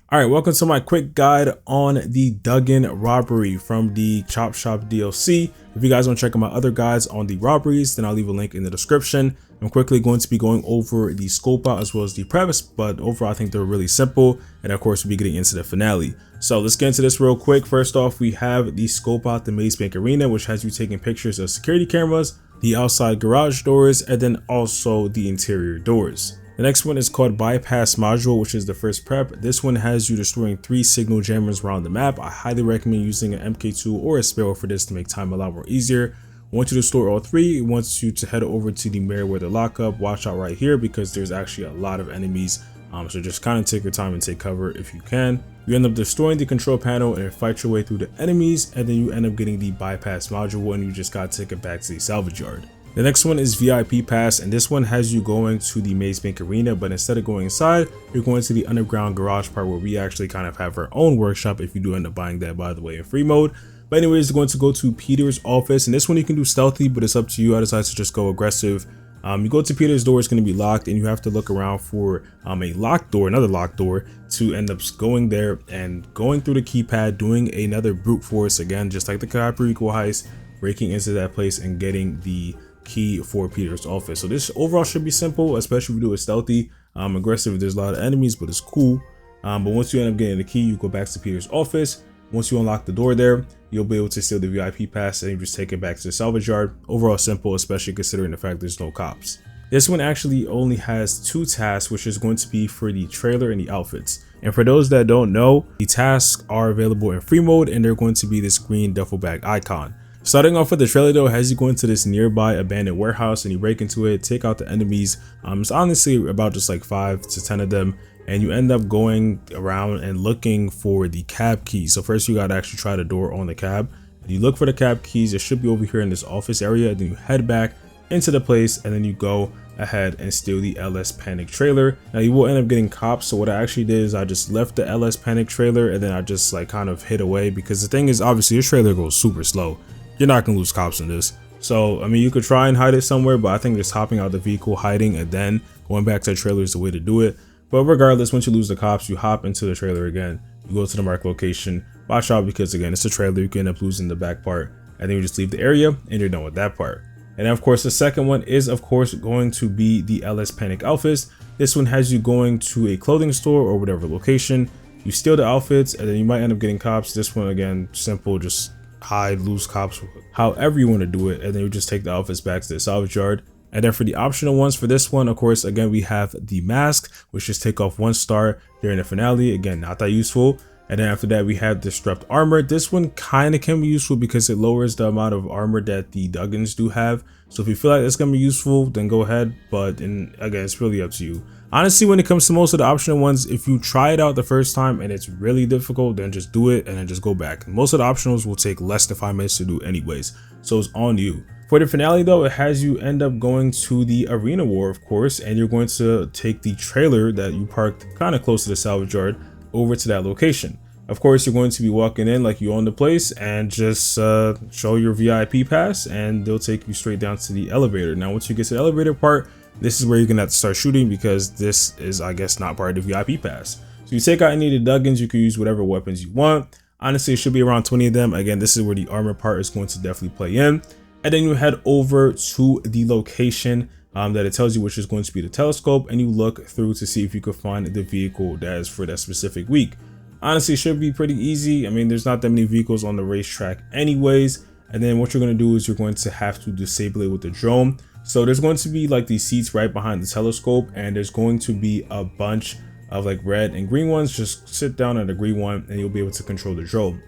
All right, welcome to my quick guide on the Duggan Robbery from the Chop Shop DLC. If you guys want to check out my other guides on the robberies, then I'll leave a link in the description. I'm quickly going to be going over the scope out as well as the premise, but overall I think they're really simple, and of course we'll be getting into the finale. So let's get into this real quick. First off, we have the scope out the Maze Bank Arena, which has you taking pictures of security cameras, the outside garage doors, and then also the interior doors. The next one is called Bypass Module, which is the first prep. This one has you destroying 3 signal jammers around the map. I highly recommend using an MK2 or a Sparrow for this to make time a lot more easier. Once you destroy all 3, it wants you to head over to the Meriwether lockup. Watch out right here because there's actually a lot of enemies. So just kind of take your time and take cover if you can. You end up destroying the control panel and fight your way through the enemies, and then you end up getting the Bypass Module and you just gotta take it back to the salvage yard. The next one is VIP Pass, and this one has you going to the Maze Bank Arena, but instead of going inside, you're going to the underground garage part where we actually kind of have our own workshop if you do end up buying that, by the way, in free mode. But anyways, you're going to go to Peter's office, and this one you can do stealthy, but it's up to you. I decided to just go aggressive. You go to Peter's door, it's going to be locked, and you have to look around for a locked door, another locked door, to end up going there and going through the keypad, doing another brute force again, just like the Capri Equal heist, breaking into that place and getting the key for Peter's office. So this overall should be simple, especially if you do it stealthy. Aggressive, there's a lot of enemies, but it's cool. But once you end up getting the key, you go back to Peter's office. Once you unlock the door there, you'll be able to steal the VIP pass and you just take it back to the salvage yard. Overall simple, especially considering the fact there's no cops. This one actually only has 2 tasks, which is going to be for the trailer and the outfits. And for those that don't know, the tasks are available in free mode and they're going to be this green duffel bag icon. Starting off with the trailer though, has you go into this nearby abandoned warehouse and you break into it, take out the enemies. It's honestly about just like 5 to 10 of them, and you end up going around and looking for the cab keys. So first you gotta actually try the door on the cab. You look for the cab keys, it should be over here in this office area, then you head back into the place and then you go ahead and steal the LS Panic trailer. Now you will end up getting cops, so what I actually did is I just left the LS Panic trailer and then I just like kind of hid away, because the thing is obviously this trailer goes super slow. You're not gonna lose cops in this. So I mean, you could try and hide it somewhere, but I think just hopping out the vehicle, hiding, and then going back to the trailer is the way to do it. But regardless, once you lose the cops, you hop into the trailer again, you go to the marked location. Watch out because again, it's a trailer, you can end up losing the back part, and then you just leave the area and you're done with that part. And then of course the second one is of course going to be the LS Panic outfits. This one has you going to a clothing store or whatever location. You steal the outfits and then you might end up getting cops. This one again, simple, just hide, lose cops, however you want to do it, and then you just take the outfits back to the salvage yard. And then for the optional ones for this one, of course, again we have the mask, which just take off 1 star during the finale. Again, not that useful. And then after that we have disrupt armor. This one kind of can be useful because it lowers the amount of armor that the Duggans do have. So if you feel like it's gonna be useful, then go ahead, but again, it's really up to you. Honestly, when it comes to most of the optional ones, if you try it out the first time and it's really difficult, then just do it and then just go back. Most of the optionals will take less than 5 minutes to do anyways, so it's on you. For the finale though, it has you end up going to the arena war, of course, and you're going to take the trailer that you parked kind of close to the salvage yard over to that location. Of course, you're going to be walking in like you own the place and just show your VIP pass and they'll take you straight down to the elevator. Now once you get to the elevator part, this is where you're gonna have to start shooting because this is, I guess, not part of the VIP pass. So you take out any of the Duggans, you can use whatever weapons you want. Honestly, it should be around 20 of them. Again, this is where the armor part is going to definitely play in. And then you head over to the location that it tells you, which is going to be the telescope, and you look through to see if you can find the vehicle that is for that specific week. Honestly, it should be pretty easy. I mean, there's not that many vehicles on the racetrack anyways. And then what you're going to do is you're going to have to disable it with the drone. So there's going to be like these seats right behind the telescope, and there's going to be a bunch of like red and green ones. Just sit down on the green one and you'll be able to control the drone.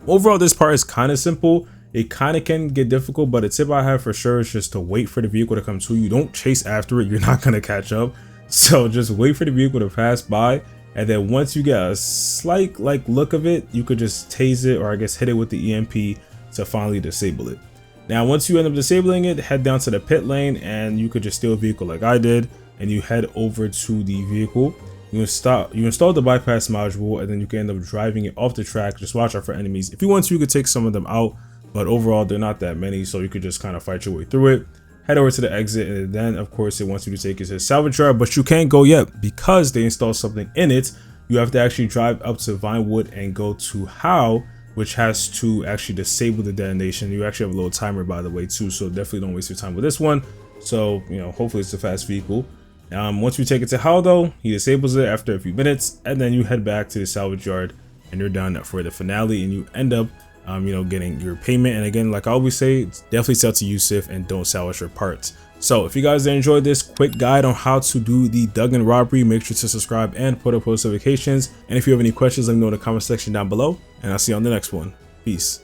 Overall, this part is kind of simple. It kind of can get difficult, but a tip I have for sure is just to wait for the vehicle to come to you. Don't chase after it, you're not going to catch up. So just wait for the vehicle to pass by, and then once you get a slight like look of it, you could just tase it, or I guess hit it with the EMP to finally disable it. Now once you end up disabling it, head down to the pit lane and you could just steal a vehicle like I did, and you head over to the vehicle. You install the bypass module, and then you can end up driving it off the track. Just watch out for enemies. If you want to, you could take some of them out, but overall they're not that many, so you could just kind of fight your way through it. Head over to the exit, and then of course it wants you to take it to the salvage yard, but you can't go yet because they installed something in it you have to actually drive up to Vinewood and go to How, which has to actually disable the detonation. You actually have a little timer, by the way, too, so definitely don't waste your time with this one. So, you know, hopefully it's a fast vehicle. Once we take it to How, though, he disables it after a few minutes, and then you head back to the salvage yard, and you're done for the finale, and you end up, you know, getting your payment. And again, like I always say, definitely sell to Yusuf and don't salvage your parts. So if you guys enjoyed this quick guide on how to do the Duggan robbery, make sure to subscribe and put up post notifications. And if you have any questions, let me know in the comment section down below, and I'll see you on the next one. Peace.